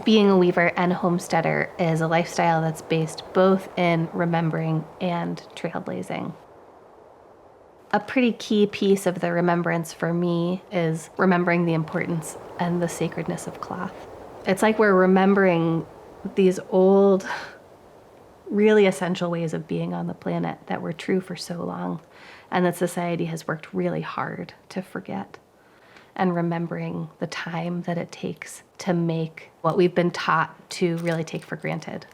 Being a weaver and a homesteader is a lifestyle that's based both in remembering and trailblazing. A pretty key piece of the remembrance for me is remembering the importance and the sacredness of cloth. It's like we're remembering these old, really essential ways of being on the planet that were true for so long, and that society has worked really hard to forget. And remembering the time that it takes to make what we've been taught to really take for granted,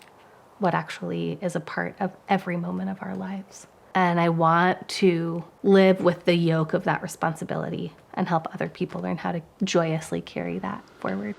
what actually is a part of every moment of our lives. And I want to live with the yoke of that responsibility and help other people learn how to joyously carry that forward.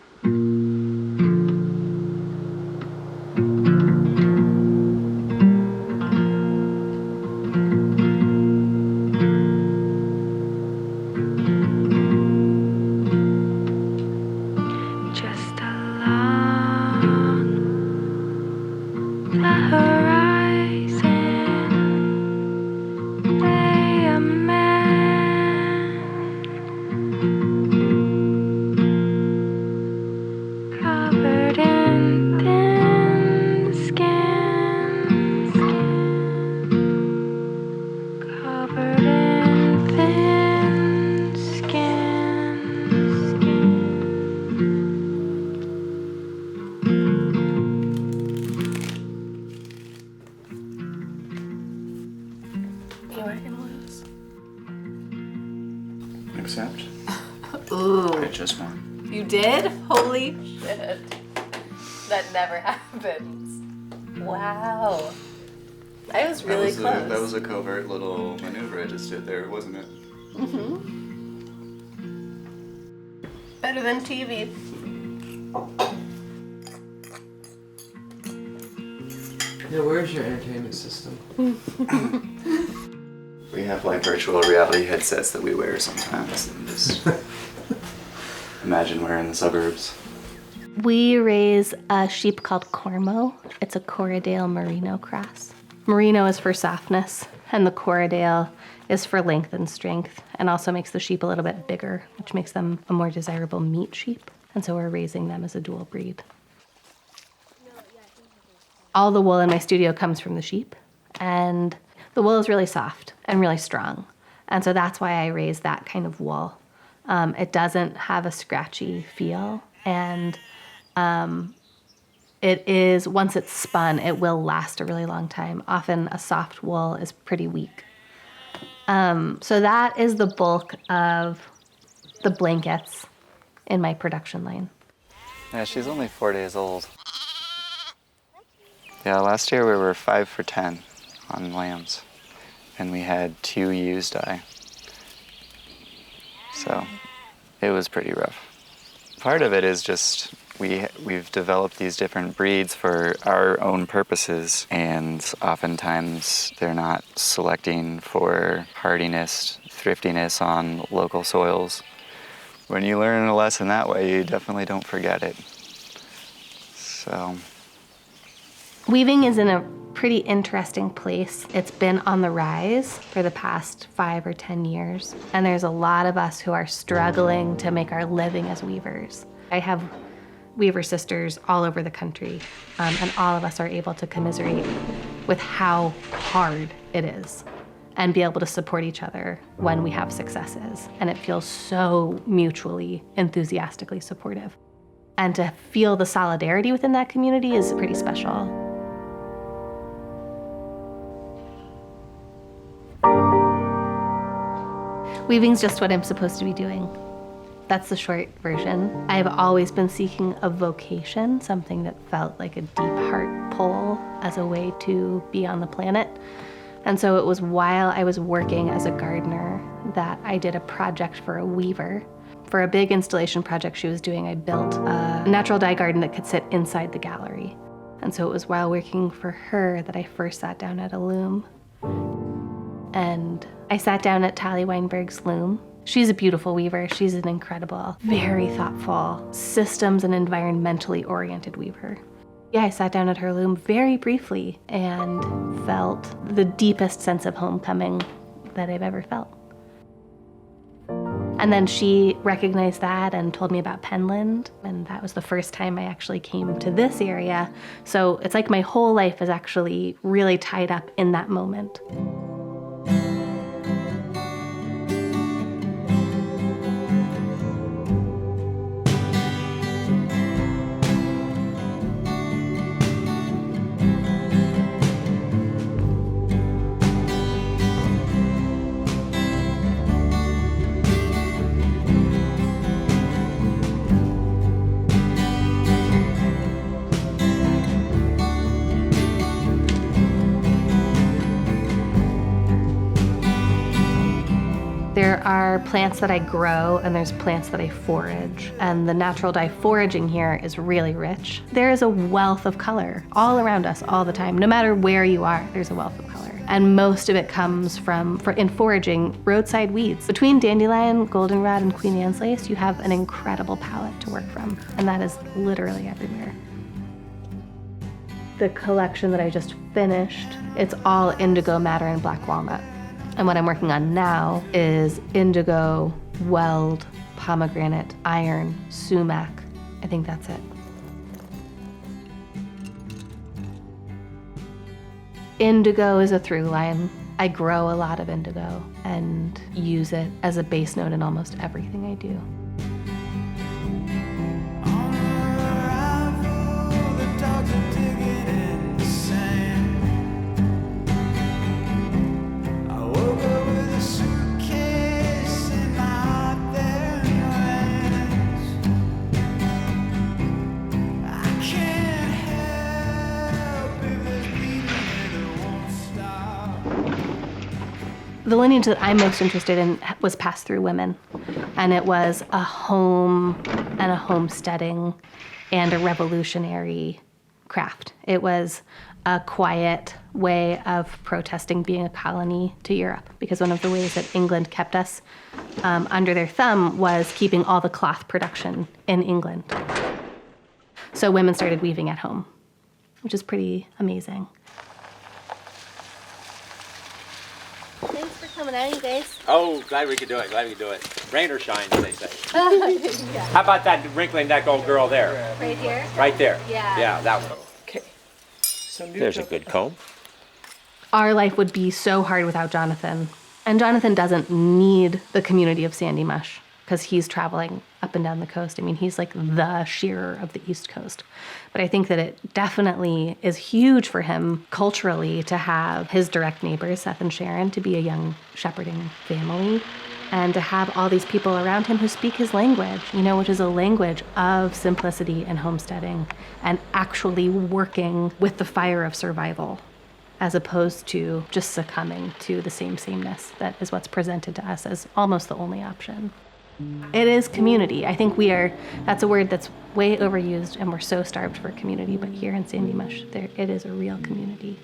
Accept. Ooh. I just won. You did? Holy shit. That never happens. Wow. I was really close. That was a covert little maneuver I just did there, wasn't it? Mm-hmm. Better than TV. Yeah, where's your entertainment system? We have like virtual reality headsets that we wear sometimes and just imagine we're in the suburbs. We raise a sheep called Cormo. It's a Corriedale Merino cross. Merino is for softness, and the Corriedale is for length and strength, and also makes the sheep a little bit bigger, which makes them a more desirable meat sheep. And so we're raising them as a dual breed. All the wool in my studio comes from the sheep, and the wool is really soft and really strong. And so that's why I raise that kind of wool. It doesn't have a scratchy feel, and it is, once it's spun, it will last a really long time. Often a soft wool is pretty weak. So that is the bulk of the blankets in my production line. Yeah, she's only 4 days old. Yeah, last year we were 5 for 10 on lambs, and we had 2 ewes die. So it was pretty rough. Part of it is just we've developed these different breeds for our own purposes, and oftentimes they're not selecting for hardiness, thriftiness on local soils. When you learn a lesson that way, you definitely don't forget it. So Weaving is in a pretty interesting place. It's been on the rise for the past 5 or 10 years, and there's a lot of us who are struggling to make our living as weavers. I have weaver sisters all over the country, and all of us are able to commiserate with how hard it is and be able to support each other when we have successes. And it feels so mutually, enthusiastically supportive. And to feel the solidarity within that community is pretty special. Weaving's just what I'm supposed to be doing. That's the short version. I've always been seeking a vocation, something that felt like a deep heart pull as a way to be on the planet. And so it was while I was working as a gardener that I did a project for a weaver. For a big installation project she was doing, I built a natural dye garden that could sit inside the gallery. And so it was while working for her that I first sat down at a loom. And I sat down at Tally Weinberg's loom. She's a beautiful weaver. She's an incredible, very thoughtful, systems and environmentally oriented weaver. Yeah, I sat down at her loom very briefly and felt the deepest sense of homecoming that I've ever felt. And then she recognized that and told me about Penland, and that was the first time I actually came to this area. So it's like my whole life is actually really tied up in that moment. There are plants that I grow and there's plants that I forage, and the natural dye foraging here is really rich. There is a wealth of color all around us all the time. No matter where you are, there's a wealth of color. And most of it comes from, in foraging, roadside weeds. Between dandelion, goldenrod, and Queen Anne's lace, you have an incredible palette to work from, and that is literally everywhere. The collection that I just finished, it's all indigo, madder, and black walnut. And what I'm working on now is indigo, weld, pomegranate, iron, sumac. I think that's it. Indigo is a through line. I grow a lot of indigo and use it as a base note in almost everything I do. The lineage that I'm most interested in was passed through women, and it was a home and a homesteading and a revolutionary craft. It was a quiet way of protesting being a colony to Europe, because one of the ways that England kept us under their thumb was keeping all the cloth production in England. So women started weaving at home, which is pretty amazing. Thanks for coming out, you guys. Oh, glad we could do it, Rain or shine, they say. Yeah. How about that wrinkling neck old girl there? Right here? Right there. Yeah. Yeah, that one. Okay. So There's a good comb. Our life would be so hard without Jonathan. And Jonathan doesn't need the community of Sandy Mush because he's traveling up and down the coast. I mean, he's like the shearer of the East Coast. But I think that it definitely is huge for him culturally to have his direct neighbors, Seth and Sharon, to be a young shepherding family, and to have all these people around him who speak his language, you know, which is a language of simplicity and homesteading and actually working with the fire of survival, as opposed to just succumbing to the sameness that is what's presented to us as almost the only option. It is community. I think that's a word that's way overused, and we're so starved for community, but here in Sandy Mush, it is a real community.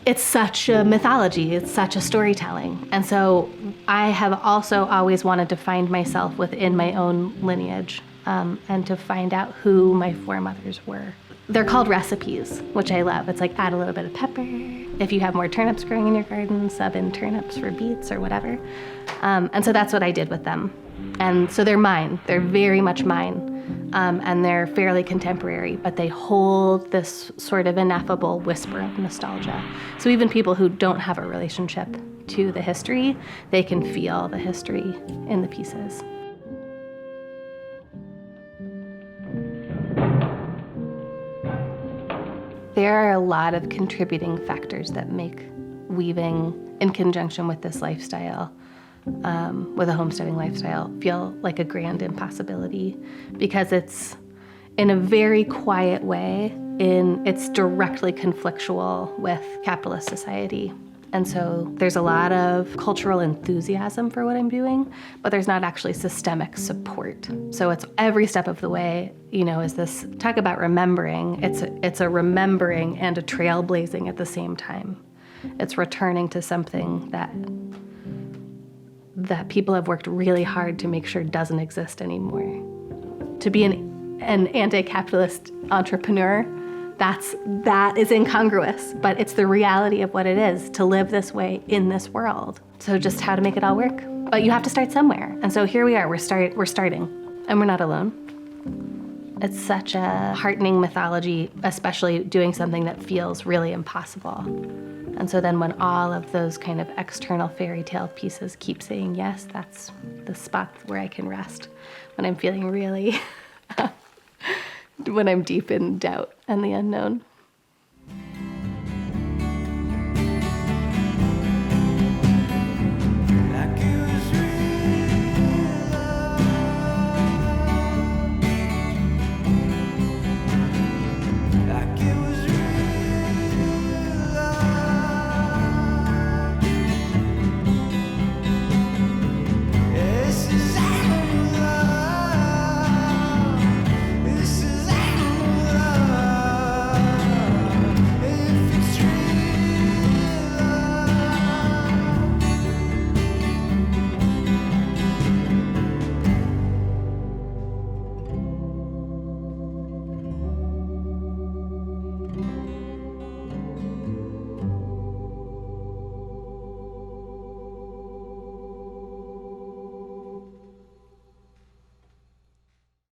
It's such a mythology, it's such a storytelling. And so I have also always wanted to find myself within my own lineage, and to find out who my foremothers were. They're called recipes, which I love. It's like add a little bit of pepper. If you have more turnips growing in your garden, sub in turnips for beets or whatever. And so that's what I did with them. And so they're mine. They're very much mine. And they're fairly contemporary, but they hold this sort of ineffable whisper of nostalgia. So even people who don't have a relationship to the history, they can feel the history in the pieces. There are a lot of contributing factors that make weaving in conjunction with this lifestyle, with a homesteading lifestyle, feel like a grand impossibility, because it's in a very quiet way, it's directly conflictual with capitalist society. And so there's a lot of cultural enthusiasm for what I'm doing, but there's not actually systemic support. So it's every step of the way, you know, is this, talk about remembering, it's a remembering and a trailblazing at the same time. It's returning to something that people have worked really hard to make sure doesn't exist anymore. To be an anti-capitalist entrepreneur, that is incongruous, but it's the reality of what it is to live this way in this world. So just how to make it all work. But you have to start somewhere. And so here we are, we're starting, and we're not alone. It's such a heartening mythology, especially doing something that feels really impossible. And so then when all of those kind of external fairy tale pieces keep saying yes, that's the spot where I can rest when I'm feeling really, when I'm deep in doubt and the unknown.